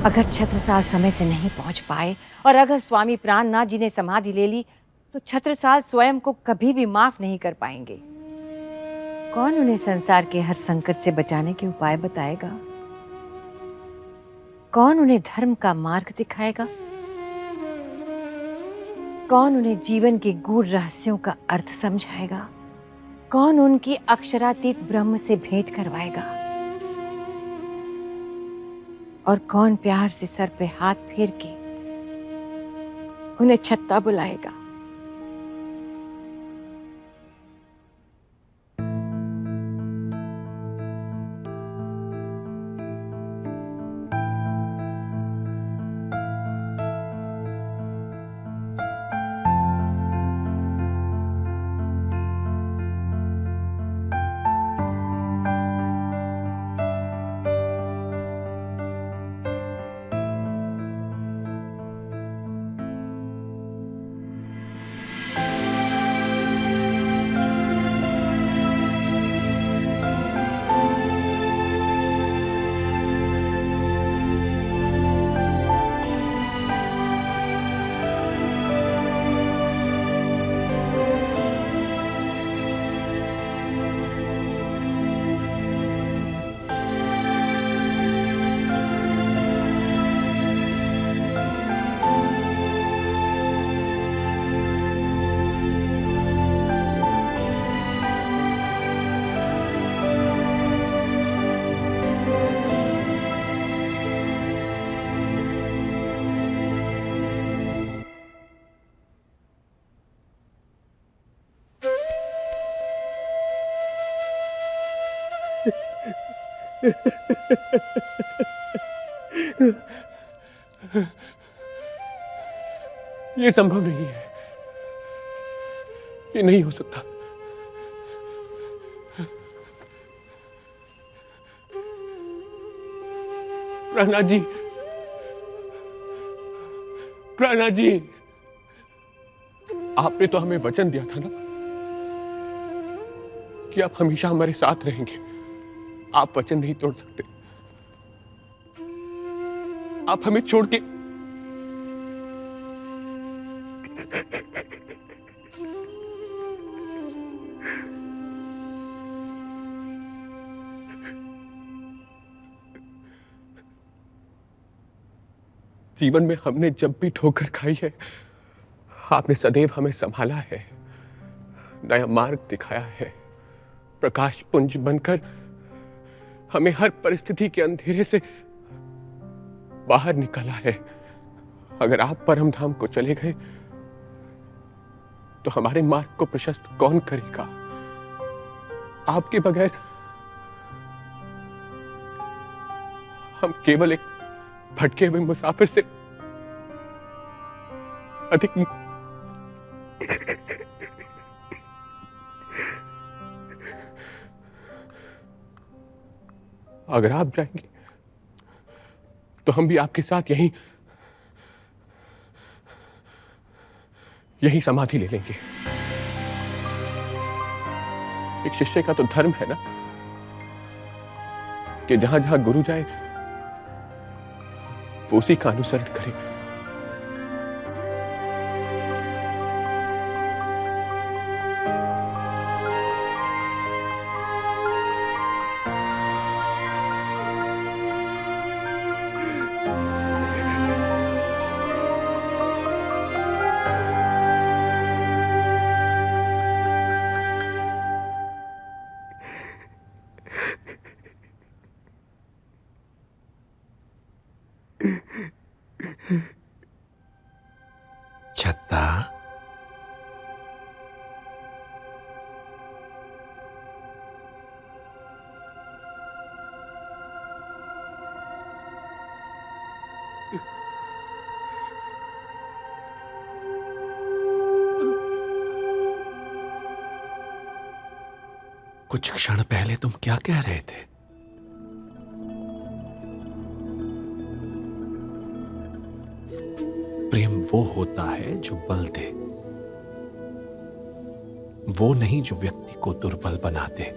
अगर छत्रसाल समय से नहीं पहुंच पाए और अगर स्वामी प्राणनाथ जी ने समाधि ले ली तो छत्रसाल स्वयं को कभी भी माफ नहीं कर पाएंगे। कौन उन्हें संसार के हर संकट से बचाने के उपाय बताएगा? कौन उन्हें धर्म का मार्ग दिखाएगा? कौन उन्हें जीवन के गूढ़ रहस्यों का अर्थ समझाएगा? कौन उनकी अक्षरातीत ब्रह्म से भेंट करवाएगा? और कौन प्यार से सर पे हाथ फेर के उन्हें छत्ता बुलाएगा? ये संभव नहीं है, ये नहीं हो सकता। प्राणनाथ जी, प्राणनाथ जी, आपने तो हमें वचन दिया था ना कि आप हमेशा हमारे साथ रहेंगे। आप वचन नहीं तोड़ सकते। आप हमें छोड़ के जीवन में हमने जब भी ठोकर खाई है, आपने सदैव हमें संभाला है, नया मार्ग दिखाया है, प्रकाश पुंज बनकर हमें हर परिस्थिति के अंधेरे से बाहर निकाला है। अगर आप परम धाम को चले गए तो हमारे मार्ग को प्रशस्त कौन करेगा? आपके बगैर हम केवल एक भटके हुए मुसाफिर से अधिक अगर आप जाएंगे तो हम भी आपके साथ यही समाधि ले लेंगे। एक शिष्य का तो धर्म है ना कि जहां जहां गुरु जाए वो उसी का अनुसरण करे। छत्ता, कुछ क्षण पहले तुम क्या कह रहे थे? प्रेम वो होता है जो बल दे, वो नहीं जो व्यक्ति को दुर्बल बना दे।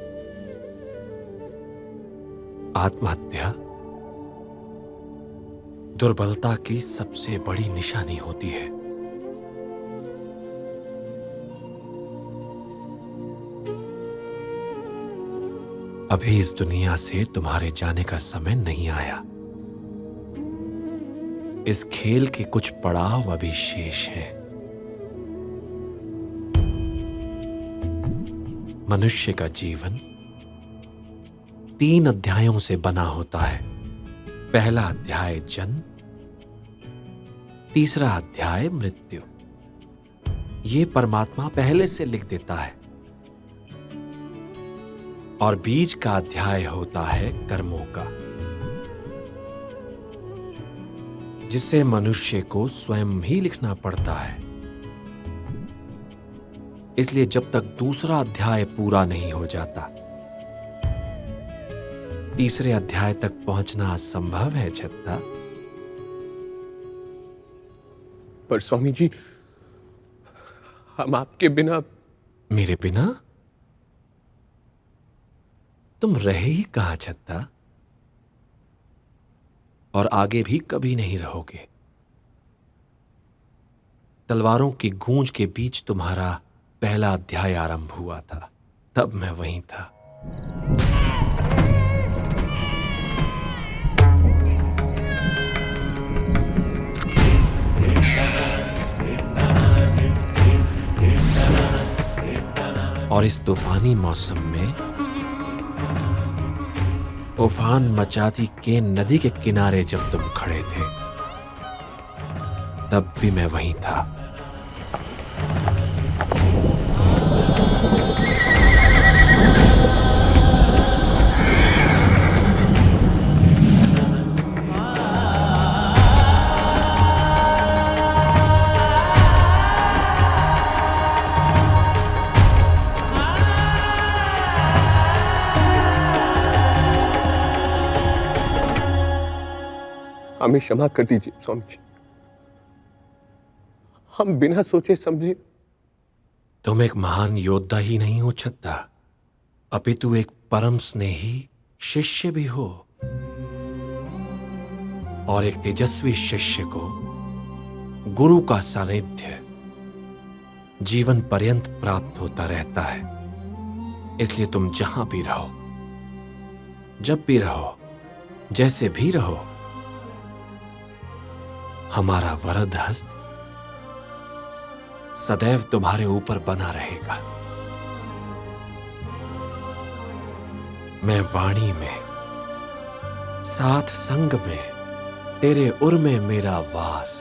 आत्महत्या दुर्बलता की सबसे बड़ी निशानी होती है। अभी इस दुनिया से तुम्हारे जाने का समय नहीं आया। इस खेल के कुछ पड़ाव अभी शेष हैं। मनुष्य का जीवन 3 अध्यायों से बना होता है। पहला अध्याय जन्म, तीसरा अध्याय मृत्यु। ये परमात्मा पहले से लिख देता है। और बीच का अध्याय होता है कर्मों का, जिसे मनुष्य को स्वयं ही लिखना पड़ता है। इसलिए जब तक दूसरा अध्याय पूरा नहीं हो जाता, तीसरे अध्याय तक पहुंचना असंभव है छत्ता। पर स्वामी जी, हम आपके बिना। मेरे बिना तुम रहे ही कहां छत्ता, और आगे भी कभी नहीं रहोगे। तलवारों की गूंज के बीच तुम्हारा पहला अध्याय आरंभ हुआ था, तब मैं वहीं था। और इस तूफानी मौसम में उफान मचाती केन नदी के किनारे जब तुम खड़े थे, तब भी मैं वहीं था। हमें क्षमा कर दीजिए स्वामी जी, हम बिना सोचे समझे। तुम एक महान योद्धा ही नहीं हो छत्ता, अपितु एक परम स्नेही शिष्य भी हो। और एक तेजस्वी शिष्य को गुरु का सानिध्य जीवन पर्यंत प्राप्त होता रहता है। इसलिए तुम जहां भी रहो, जब भी रहो, जैसे भी रहो, हमारा वरद हस्त सदैव तुम्हारे ऊपर बना रहेगा। मैं वाणी में, साथ संग में, तेरे उर में मेरा वास,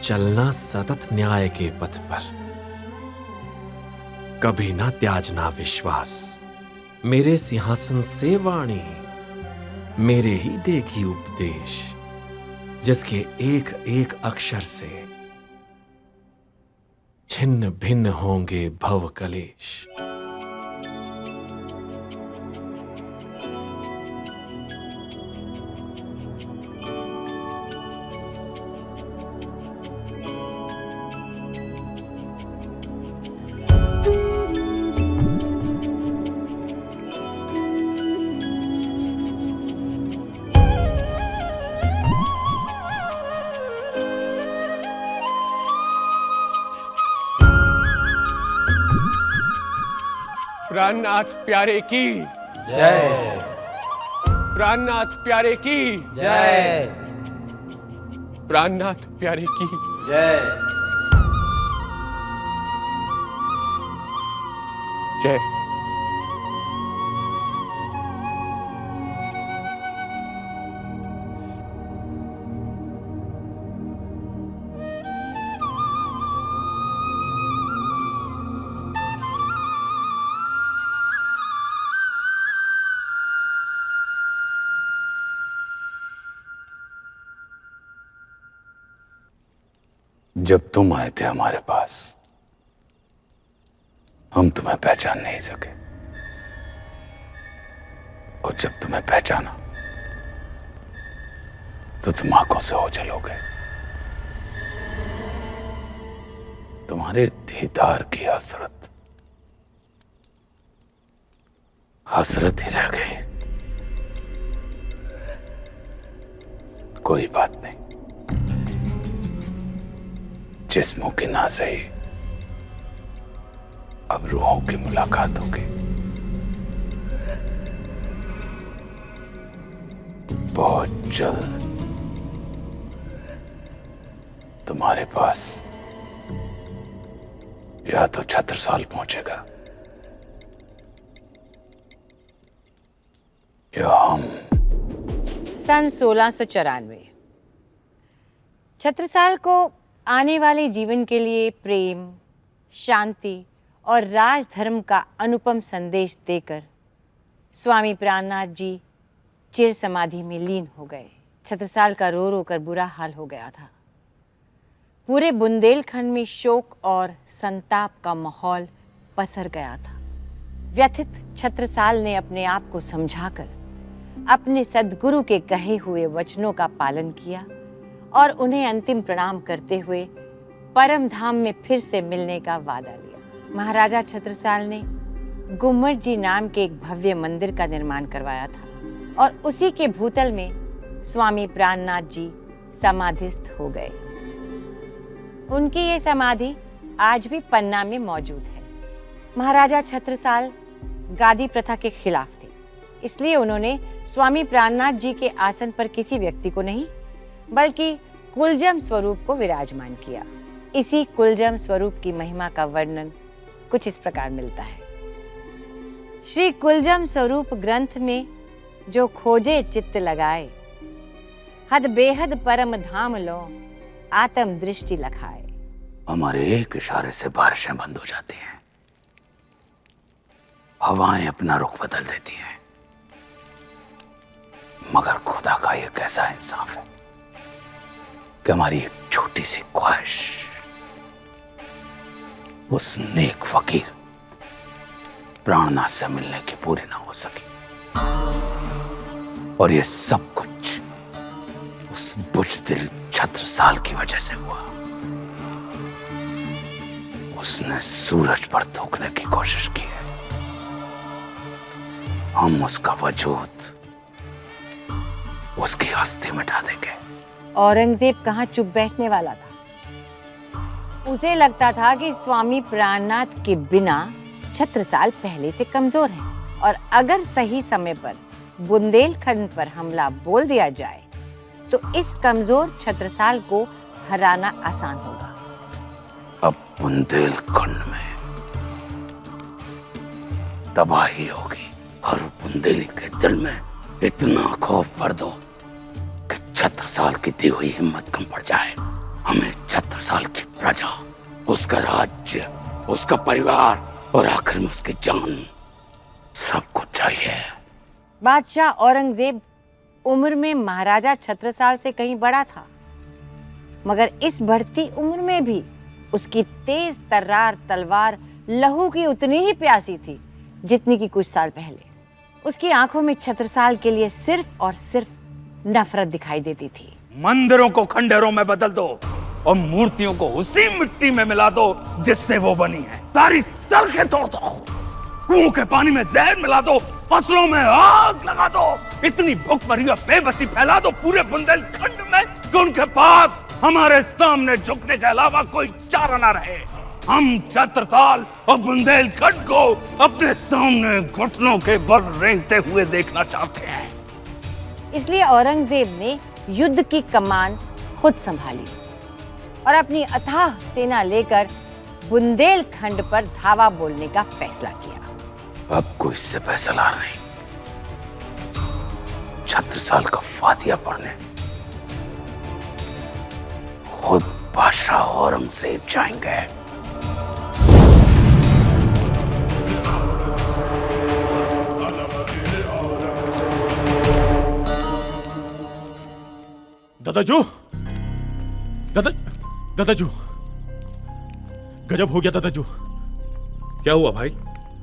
चलना सतत न्याय के पथ पर, कभी ना त्याजना विश्वास। मेरे सिंहासन से वाणी, मेरे ही देगी उपदेश, जिसके एक एक अक्षर से छिन्न भिन्न होंगे भव कलेश। प्राणनाथ प्यारे की जय। प्राणनाथ प्यारे की जय। प्राणनाथ प्यारे की जय। जय। जब तुम आए थे हमारे पास, हम तुम्हें पहचान नहीं सके, और जब तुम्हें पहचाना तो तुम आंखों से ओझल हो गए। तुम्हारे दीदार की हसरत हसरत ही रह गई। कोई बात नहीं, जिस्मों की ना सही, अब रूहों की मुलाकात होगी। बहुत जल्द तुम्हारे पास या तो छत्रसाल पहुंचेगा या हम। सन 1694 छत्रसाल को आने वाले जीवन के लिए प्रेम, शांति और राजधर्म का अनुपम संदेश देकर स्वामी प्राणनाथ जी चिर समाधि में लीन हो गए। छत्रसाल का रो रो कर बुरा हाल हो गया था। पूरे बुंदेलखंड में शोक और संताप का माहौल पसर गया था। व्यथित छत्रसाल ने अपने आप को समझाकर अपने सद्गुरु के कहे हुए वचनों का पालन किया और उन्हें अंतिम प्रणाम करते हुए परम धाम में फिर से मिलने का वादा लिया। महाराजा छत्रसाल ने गुम्मट जी नाम के एक भव्य मंदिर का निर्माण करवाया था और उसी के भूतल में स्वामी प्राणनाथ जी समाधिस्थ हो गए। उनकी ये समाधि आज भी पन्ना में मौजूद है। महाराजा छत्रसाल गादी प्रथा के खिलाफ थे, इसलिए उन्होंने स्वामी प्राणनाथ जी के आसन पर किसी व्यक्ति को नहीं बल्कि कुलजम स्वरूप को विराजमान किया। इसी कुलजम स्वरूप की महिमा का वर्णन कुछ इस प्रकार मिलता है। श्री कुलजम स्वरूप ग्रंथ में जो खोजे चित्त लगाए, हद बेहद परम धाम लो आत्म दृष्टि लखाए। हमारे एक इशारे से बारिशें बंद हो जाती हैं, हवाएं अपना रुख बदल देती हैं, मगर खुदा का ये कैसा इंसाफ है कि हमारी एक छोटी सी ख्वाहिश उस नेक फकीर प्राणनाथ से मिलने की पूरी ना हो सकी। और ये सब कुछ उस बुज़दिल छत्रसाल की वजह से हुआ। उसने सूरज पर थूकने की कोशिश की है। हम उसका वजूद, उसकी हस्ती मिटा देंगे। औरंगजेब कहाँ चुप बैठने वाला था। उसे लगता था कि स्वामी प्राणनाथ के बिना छत्रसाल पहले से कमजोर है और अगर सही समय पर बुंदेलखंड पर हमला बोल दिया जाए तो इस कमजोर छत्रसाल को हराना आसान होगा। अब बुंदेलखंड में तबाही होगी। हर बुंदेली के दिल में इतना खौफ भर दो कि छत्रसाल की दी हुई हिम्मत कम पड़ जाए। हमें छत्रसाल की प्रजा, उसका राज्य, उसका परिवार और आखिर में उसकी जान, सब कुछ चाहिए। बादशाह औरंगजेब उम्र में महाराजा छत्रसाल से कहीं बड़ा था, मगर इस बढ़ती उम्र में भी उसकी तेज तर्रार तलवार लहू की उतनी ही प्यासी थी जितनी कि कुछ साल पहले। उसकी आंखों में छत्रसाल के लिए सिर्फ और सिर्फ नफरत दिखाई देती थी। मंदिरों को खंडहरों में बदल दो और मूर्तियों को उसी मिट्टी में मिला दो जिससे वो बनी है। सारी सड़कें तोड़ दो, कुओं के पानी में जहर मिला दो, फसलों में आग लगा दो, इतनी भूखमरी और बेबसी फैला दो पूरे बुंदेलखंड में कि उनके पास हमारे सामने झुकने के अलावा कोई चारा ना रहे। हम छत्रसाल और बुंदेलखंड को अपने सामने घुटनों के बल रेंगते हुए देखना चाहते हैं। इसलिए औरंगजेब ने युद्ध की कमान खुद संभाली और अपनी अथाह सेना लेकर बुंदेलखंड पर धावा बोलने का फैसला किया। अब कोई इससे फैसला नहीं, छत्रसाल का फातिया पढ़ने खुद बादशाह औरंगजेब जाएंगे। दादाजू, दादाजू, गजब हो गया दादाजू। क्या हुआ भाई?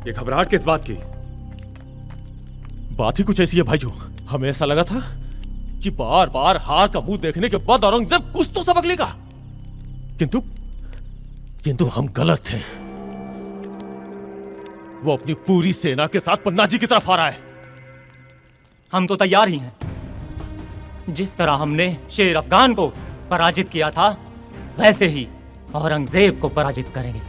ये घबराहट किस बात की? बात ही कुछ ऐसी है भाईजू। हमें ऐसा लगा था कि बार बार हार का मुंह देखने के बाद औरंगजेब कुछ तो सबक लेगा, किंतु हम गलत थे। वो अपनी पूरी सेना के साथ पन्ना जी की तरफ आ रहा है। हम तो तैयार ही हैं। जिस तरह हमने शेर अफगान को पराजित किया था, वैसे ही औरंगजेब को पराजित करेंगे।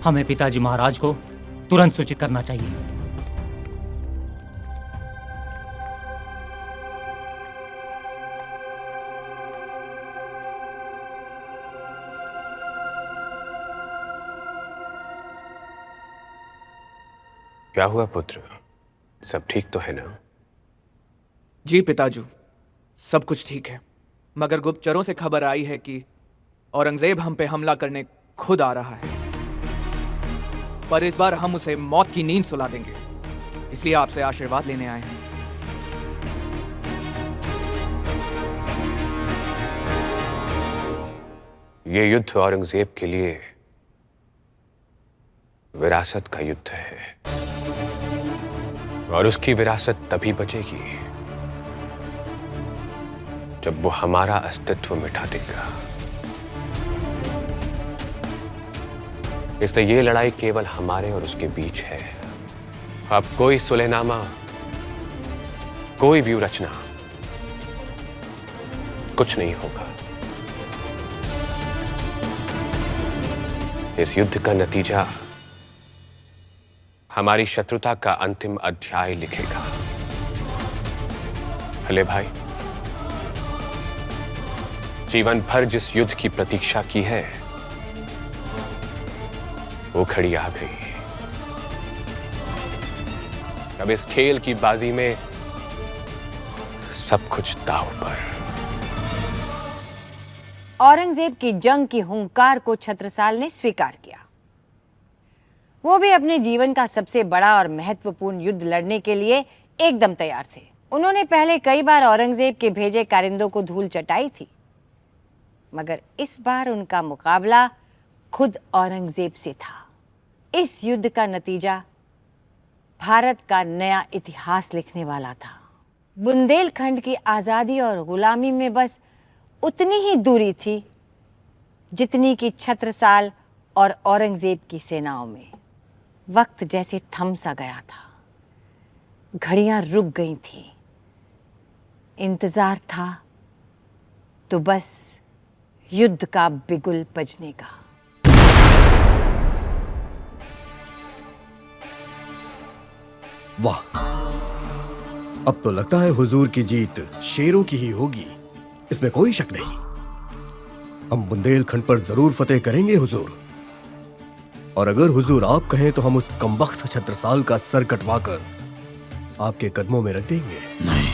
हमें पिताजी महाराज को तुरंत सूचित करना चाहिए। क्या हुआ पुत्र? सब ठीक तो है ना? जी पिताजू, सब कुछ ठीक है, मगर गुप्तचरों से खबर आई है कि औरंगजेब हम पे हमला करने खुद आ रहा है। पर इस बार हम उसे मौत की नींद सुला देंगे, इसलिए आपसे आशीर्वाद लेने आए हैं। ये युद्ध औरंगजेब के लिए विरासत का युद्ध है, और उसकी विरासत तभी बचेगी जब वो हमारा अस्तित्व मिटा देगा। इसलिए ये लड़ाई केवल हमारे और उसके बीच है। अब कोई सुलहनामा, कोई व्यू रचना, कुछ नहीं होगा। इस युद्ध का नतीजा हमारी शत्रुता का अंतिम अध्याय लिखेगा। भले भाई, जीवन भर जिस युद्ध की प्रतीक्षा की है, वो घड़ी आ गई। अब इस खेल की बाजी में सब कुछ दांव पर। औरंगजेब की जंग की हुंकार को छत्रसाल ने स्वीकार किया। वो भी अपने जीवन का सबसे बड़ा और महत्वपूर्ण युद्ध लड़ने के लिए एकदम तैयार थे। उन्होंने पहले कई बार औरंगजेब के भेजे कारिंदों को धूल चटाई थी, मगर इस बार उनका मुकाबला खुद औरंगजेब से था। इस युद्ध का नतीजा भारत का नया इतिहास लिखने वाला था। बुंदेलखंड की आजादी और गुलामी में बस उतनी ही दूरी थी जितनी कि छत्रसाल और औरंगजेब की सेनाओं में। वक्त जैसे थम सा गया था, घड़ियां रुक गई थीं। इंतजार था तो बस युद्ध का बिगुल बजने का। वाह, अब तो लगता है हुजूर की जीत शेरों की ही होगी, इसमें कोई शक नहीं। हम बुंदेलखंड पर जरूर फतेह करेंगे हुजूर। और अगर हुजूर आप कहें तो हम उस कमबख्त छत्रसाल का सर कटवाकर आपके कदमों में रख देंगे। नहीं,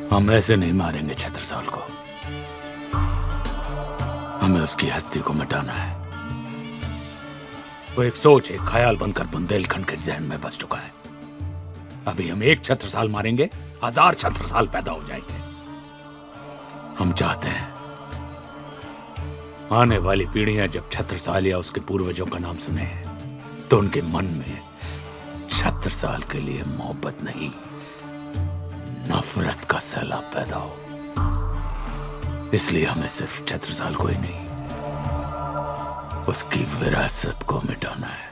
हम ऐसे नहीं मारेंगे छत्रसाल को। हमें उसकी हस्ती को मिटाना है। वो एक सोच, एक ख्याल बनकर बुंदेलखंड के जहन में बस चुका है। अभी हम एक छत्रसाल मारेंगे, 1000 छत्रसाल पैदा हो जाएंगे। हम चाहते हैं आने वाली पीढ़ियां जब छत्रसाल या उसके पूर्वजों का नाम सुने तो उनके मन में छत्रसाल के लिए मोहब्बत नहीं, नफरत का सैलाब पैदा हो। इसलिए हमें सिर्फ छत्रसाल को ही नहीं, उसकी विरासत को मिटाना है।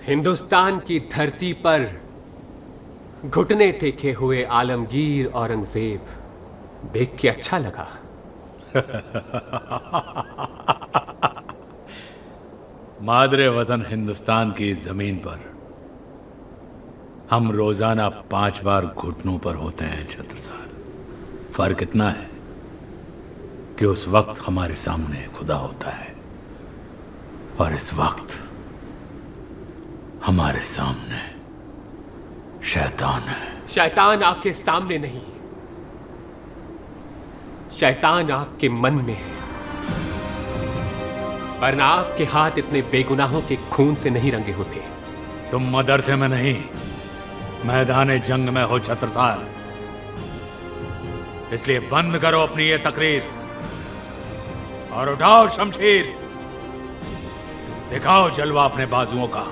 हिंदुस्तान की धरती पर घुटने टेके हुए आलमगीर औरंगजेब देख के अच्छा लगा। मादरे वतन हिंदुस्तान की जमीन पर हम रोजाना 5 बार घुटनों पर होते हैं छत्रसाल। फर्क इतना है कि उस वक्त हमारे सामने खुदा होता है और इस वक्त हमारे सामने शैतान है। शैतान आपके सामने नहीं, शैतान आपके मन में है, वरना आपके हाथ इतने बेगुनाहों के खून से नहीं रंगे होते। तुम मदरसे में नहीं, मैदान जंग में हो छत्रसाल। इसलिए बंद करो अपनी ये तकरीर और उठाओ शमशीर, दिखाओ जलवा अपने बाजुओं का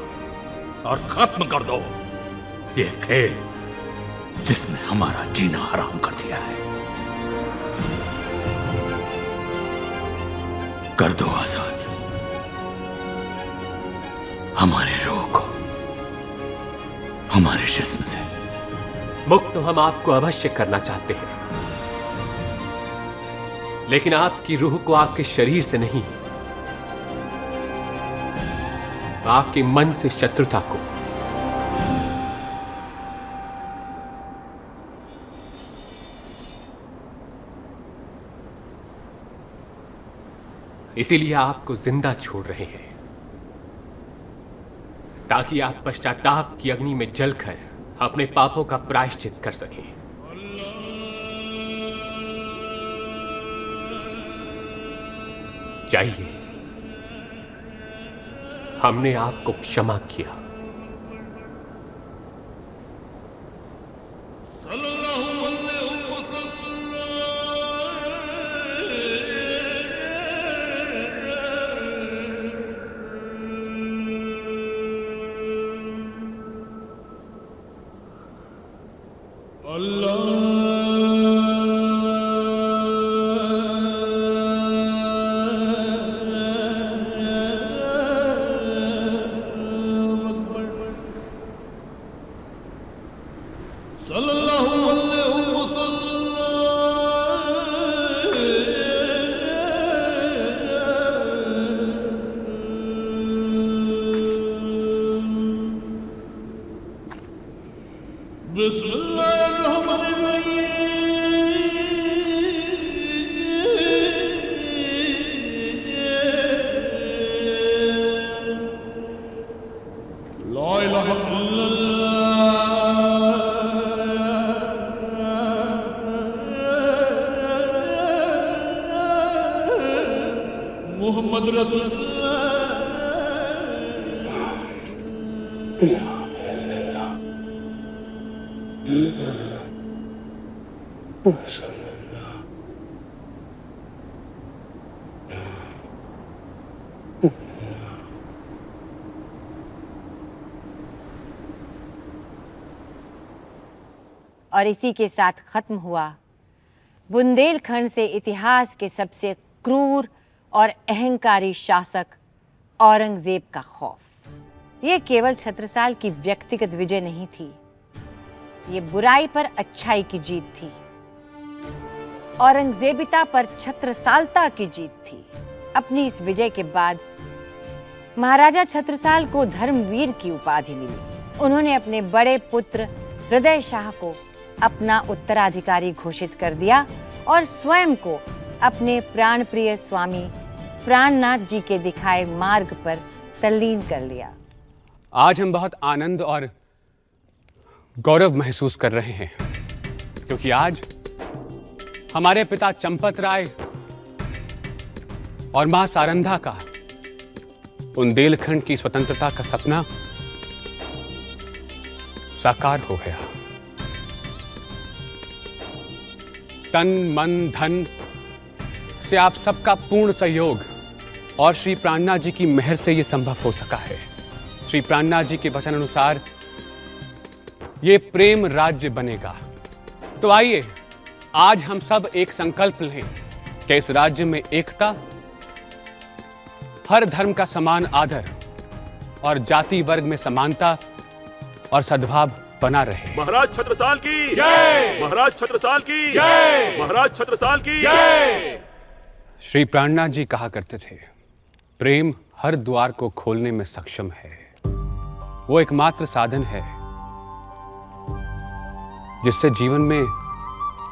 और खत्म कर दो ये खेल जिसने हमारा जीना हराम कर दिया है। कर दो आजाद हमारे रूह को हमारे जिस्म से। मुक्त तो हम आपको अवश्य करना चाहते हैं, लेकिन आपकी रूह को आपके शरीर से नहीं, आपके मन से शत्रुता को। इसीलिए आपको जिंदा छोड़ रहे हैं, ताकि आप पश्चाताप की अग्नि में जलकर अपने पापों का प्रायश्चित कर सकें। चाहिए, हमने आपको क्षमा किया। और इसी के साथ खत्म हुआ बुंदेलखंड से इतिहास के सबसे क्रूर और अहंकारी शासक औरंगजेब का खौफ। ये केवल छत्रसाल की व्यक्तिगत विजय नहीं थी, ये बुराई पर अच्छाई की जीत थी, औरंगजेबिता पर छत्रसालता की जीत थी। अपनी इस विजय के बाद महाराजा छत्रसाल को धर्मवीर की उपाधि मिली। उन्होंने अपने बड़े पुत्र हृदय शाह को अपना उत्तराधिकारी घोषित कर दिया और स्वयं को अपने प्राणप्रिय स्वामी प्राणनाथ जी के दिखाए मार्ग पर तल्लीन कर लिया। आज हम बहुत आनंद और गौरव महसूस कर रहे हैं, क्योंकि आज हमारे पिता चंपत राय और मां सारंधा का बुंदेलखंड की स्वतंत्रता का सपना साकार हो गया। तन मन धन से आप सबका पूर्ण सहयोग और श्री प्राणनाथ जी की मेहर से यह संभव हो सका है। श्री प्राणनाथ जी के वचन अनुसार ये प्रेम राज्य बनेगा। तो आइए आज हम सब एक संकल्प लें कि इस राज्य में एकता, हर धर्म का समान आदर और जाति वर्ग में समानता और सद्भाव बना रहे। महाराज छत्रसाल की जय। महाराज छत्रसाल की जय। महाराज छत्रसाल की जय। श्री प्राणनाथ जी कहा करते थे, प्रेम हर द्वार को खोलने में सक्षम है। वो एकमात्र साधन है जिससे जीवन में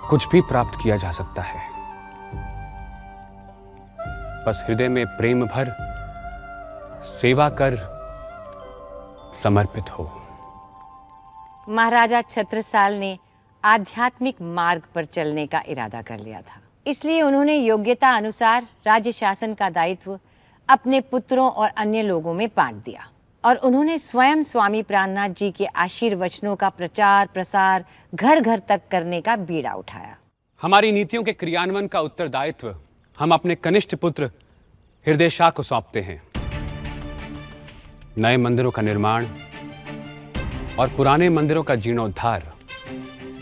कुछ भी प्राप्त किया जा सकता है। बस हृदय में प्रेम भर सेवा कर समर्पित हो। महाराजा छत्रसाल ने आध्यात्मिक मार्ग पर चलने का इरादा कर लिया था, इसलिए उन्होंने योग्यता अनुसार राज्य शासन का दायित्व अपने पुत्रों और अन्य लोगों में बांट दिया और उन्होंने स्वयं स्वामी प्राणनाथ जी के आशीर्वचनों का प्रचार प्रसार घर घर तक करने का बीड़ा उठाया। हमारी नीतियों के क्रियान्वयन का उत्तरदायित्व हम अपने कनिष्ठ पुत्र हृदय शाह को सौंपते हैं। नए मंदिरों का निर्माण और पुराने मंदिरों का जीर्णोद्धार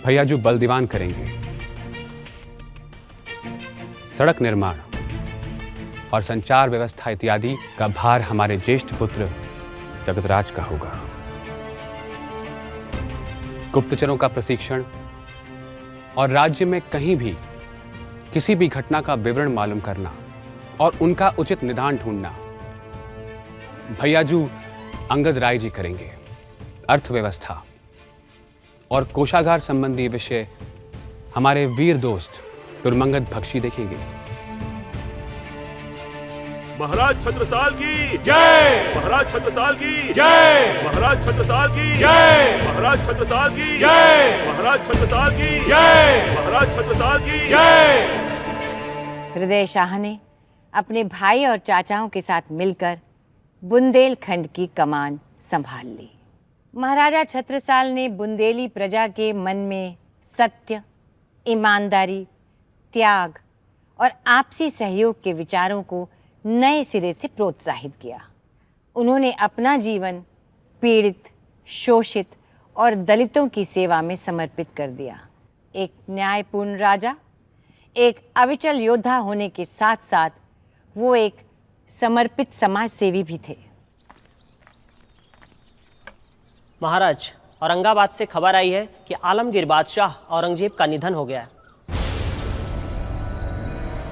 भैयाजू बलदीवान करेंगे। सड़क निर्माण और संचार व्यवस्था इत्यादि का भार हमारे ज्येष्ठ पुत्र जगतराज का होगा। गुप्तचरों का प्रशिक्षण और राज्य में कहीं भी किसी भी घटना का विवरण मालूम करना और उनका उचित निदान ढूंढना भैयाजू अंगद राय जी करेंगे। अर्थव्यवस्था और कोषागार संबंधी विषय हमारे वीर दोस्त दुर्मंगद बख्शी देखेंगे। महाराज छत्रसाल की जय। महाराज छत्रसाल की जय। महाराज छत्रसाल की जय। महाराज छत्रसाल की जय। महाराज छत्रसाल की जय। महाराज छत्रसाल की जय। हृदय शाह ने अपने भाई और चाचाओं के साथ मिलकर बुंदेलखंड की कमान संभाल ली। महाराजा छत्रसाल ने बुंदेली प्रजा के मन में सत्य, ईमानदारी, त्याग और आपसी सहयोग के विचारों को नए सिरे से प्रोत्साहित किया। उन्होंने अपना जीवन पीड़ित, शोषित और दलितों की सेवा में समर्पित कर दिया। एक न्यायपूर्ण राजा, एक अविचल योद्धा होने के साथ साथ वो एक समर्पित समाज सेवी भी थे। महाराज, औरंगाबाद से खबर आई है कि आलमगीर बादशाह औरंगजेब का निधन हो गया है।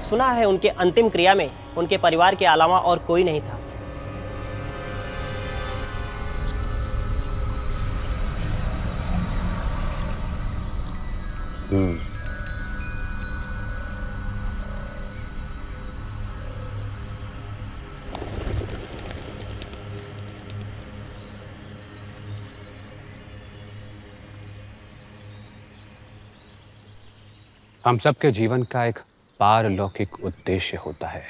सुना है उनके अंतिम क्रिया में उनके परिवार के अलावा और कोई नहीं था। हम सबके जीवन का एक पारलौकिक उद्देश्य होता है।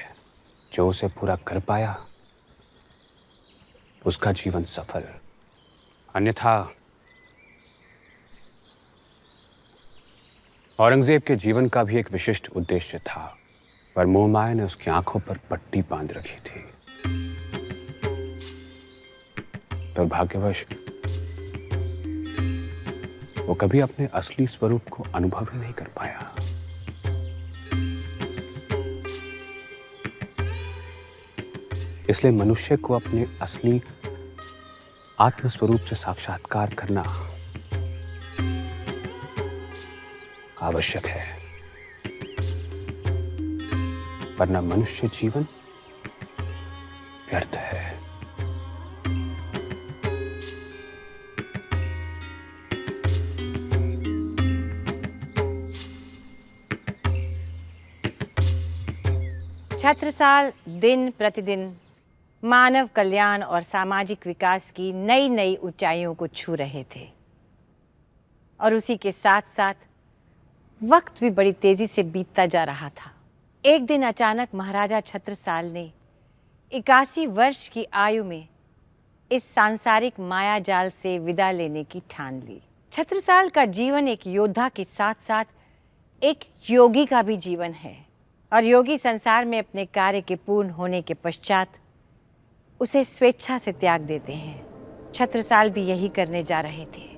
जो उसे पूरा कर पाया उसका जीवन सफल, अन्यथा औरंगजेब के जीवन का भी एक विशिष्ट उद्देश्य था, पर मोहमाया ने उसकी आंखों पर पट्टी बांध रखी थी। दुर्भाग्यवश वो कभी अपने असली स्वरूप को अनुभव ही नहीं कर पाया। इसलिए मनुष्य को अपने असली आत्मस्वरूप से साक्षात्कार करना आवश्यक है, वरना मनुष्य जीवन व्यर्थ है। छत्रसाल दिन प्रतिदिन मानव कल्याण और सामाजिक विकास की नई नई ऊंचाइयों को छू रहे थे और उसी के साथ साथ वक्त भी बड़ी तेजी से बीतता जा रहा था। एक दिन अचानक महाराजा छत्रसाल ने 81 वर्ष की आयु में इस सांसारिक माया जाल से विदा लेने की ठान ली। छत्रसाल का जीवन एक योद्धा के साथ साथ एक योगी का भी जीवन है और योगी संसार में अपने कार्य के पूर्ण होने के पश्चात उसे स्वेच्छा से त्याग देते हैं। छत्रसाल भी यही करने जा रहे थे।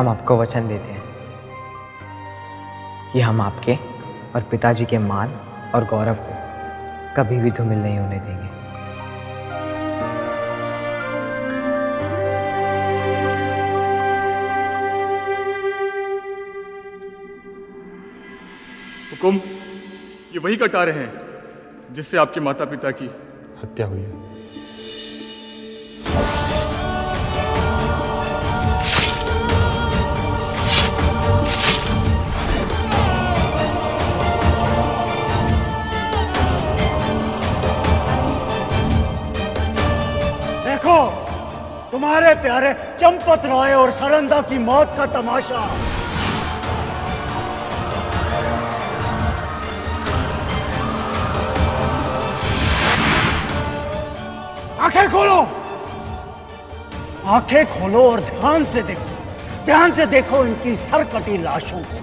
हम आपको वचन देते हैं कि हम आपके और पिताजी के मान और गौरव को कभी भी धूमिल नहीं होने देंगे। हुकुम, ये वही कटारे हैं जिससे आपके माता पिता की हत्या हुई है। देखो, तुम्हारे प्यारे चंपत राय और सरंदा की मौत का तमाशा। आंखें खोलो, आंखें खोलो और ध्यान से देखो इनकी सरकटी लाशों को।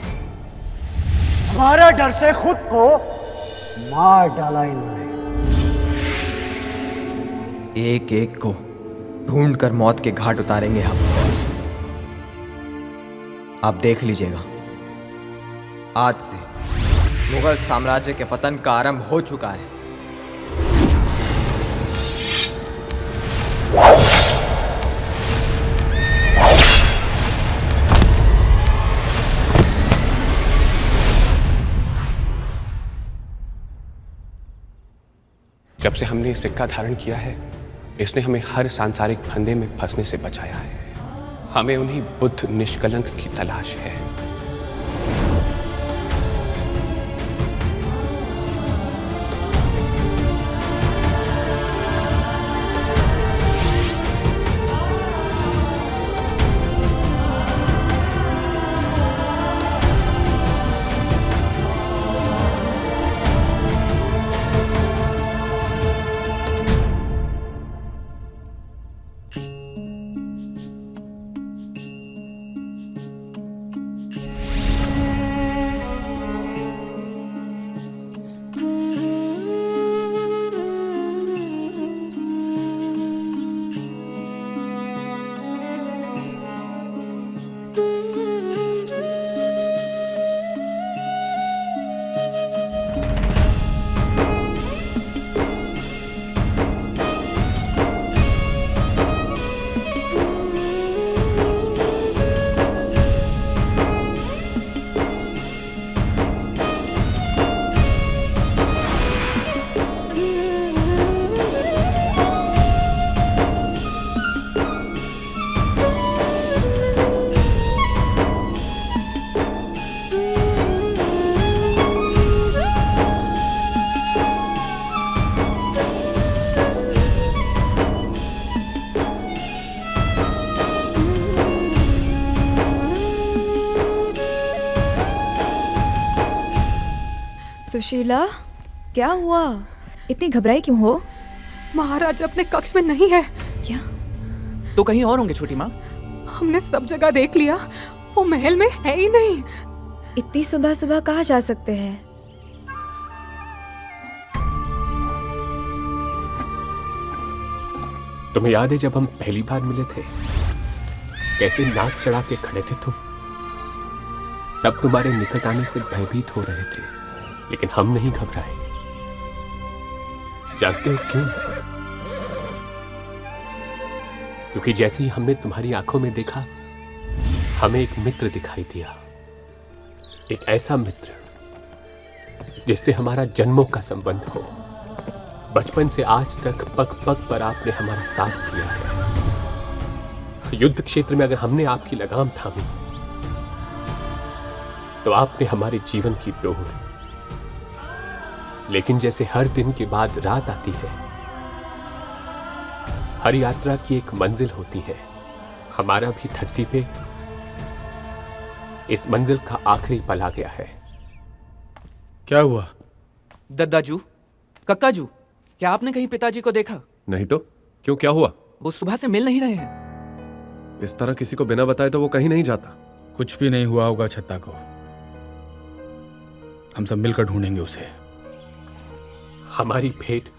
हमारे डर से खुद को मार डाला इन्होंने। एक एक को ढूंढकर मौत के घाट उतारेंगे हम। आप देख लीजिएगा, आज से मुगल साम्राज्य के पतन का आरंभ हो चुका है। जब से हमने सिक्का धारण किया है, इसने हमें हर सांसारिक फंदे में फंसने से बचाया है। हमें उन्हीं बुद्ध निष्कलंक की तलाश है। सुशीला, क्या हुआ? इतनी घबराई क्यों हो? महाराज अपने कक्ष में नहीं है। क्या? तो कहीं और होंगे छोटी माँ। हमने सब जगह देख लिया, वो महल में है ही नहीं। इतनी सुबह सुबह कहाँ जा सकते हैं? तुम्हें याद है जब हम पहली बार मिले थे, कैसे नाक चढ़ा के खड़े थे तुम? सब तुम्हारे निकट आने से भयभीत हो रहे थे, लेकिन हम नहीं घबराए। जानते हो क्यों? क्योंकि जैसे ही हमने तुम्हारी आंखों में देखा, हमें एक मित्र दिखाई दिया। एक ऐसा मित्र जिससे हमारा जन्मों का संबंध हो। बचपन से आज तक पग पग पर आपने हमारा साथ दिया है। युद्ध क्षेत्र में अगर हमने आपकी लगाम थामी, तो आपने हमारे जीवन की डोर। लेकिन जैसे हर दिन के बाद रात आती है, हर यात्रा की एक मंजिल होती है। हमारा भी धरती पे इस मंजिल का आखिरी पल आ गया है। क्या हुआ? दद्दाजू, कक्काजू, क्या आपने कहीं पिताजी को देखा? नहीं तो क्यों, क्या हुआ? वो सुबह से मिल नहीं रहे हैं। इस तरह किसी को बिना बताए तो वो कहीं नहीं जाता। कुछ भी नहीं हुआ होगा छत्ता को। हम सब मिलकर ढूंढेंगे उसे। हमारी भेंट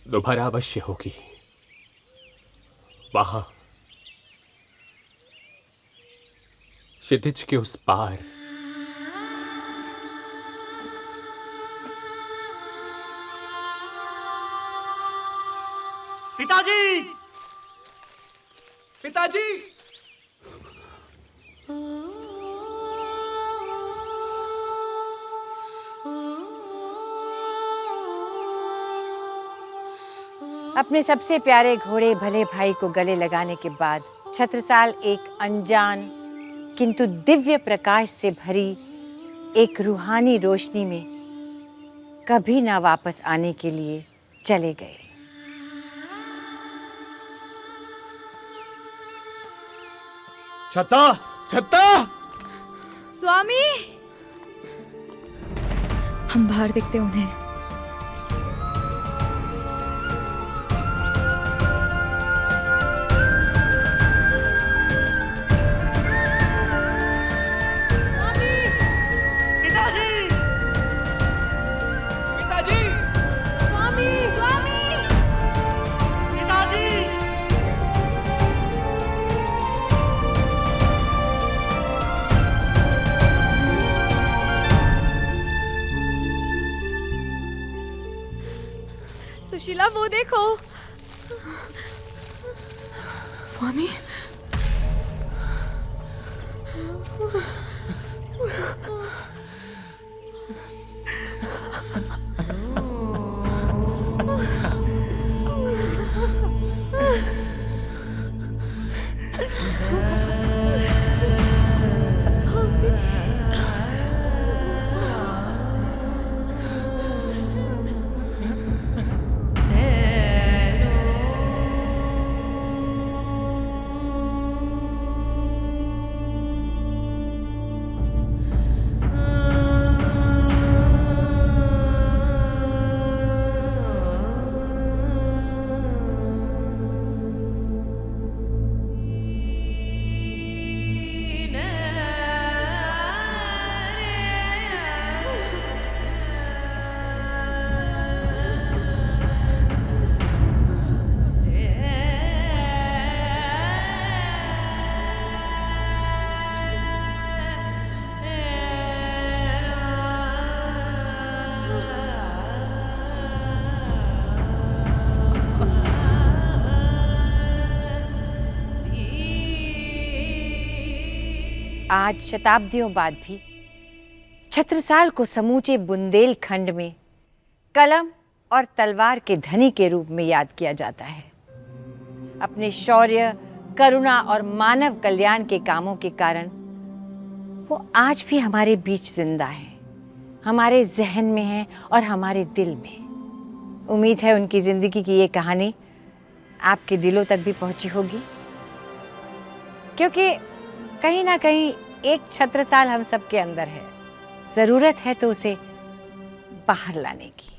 दोबारा अवश्य होगी। वहां क्षितिज के उस पार पिताजी, पिताजी, अपने सबसे प्यारे घोड़े भले भाई को गले लगाने के बाद छत्रसाल एक अनजान किंतु दिव्य प्रकाश से भरी एक रूहानी रोशनी में कभी ना वापस आने के लिए चले गए। छत्ता, छत्ता! स्वामी, हम बाहर देखते उन्हें। सुशीला, वो देखो। स्वामी, आज शताब्दियों बाद भी छत्रसाल को समूचे बुंदेलखंड में कलम और तलवार के धनी के रूप में याद किया जाता है। अपने शौर्य, करुणा और मानव कल्याण के कामों के कारण वो आज भी हमारे बीच जिंदा है, हमारे जहन में है और हमारे दिल में। उम्मीद है उनकी जिंदगी की ये कहानी आपके दिलों तक भी पहुंची होगी, क्योंकि कहीं ना कहीं एक छत्रसाल हम सबके अंदर है। जरूरत है तो उसे बाहर लाने की।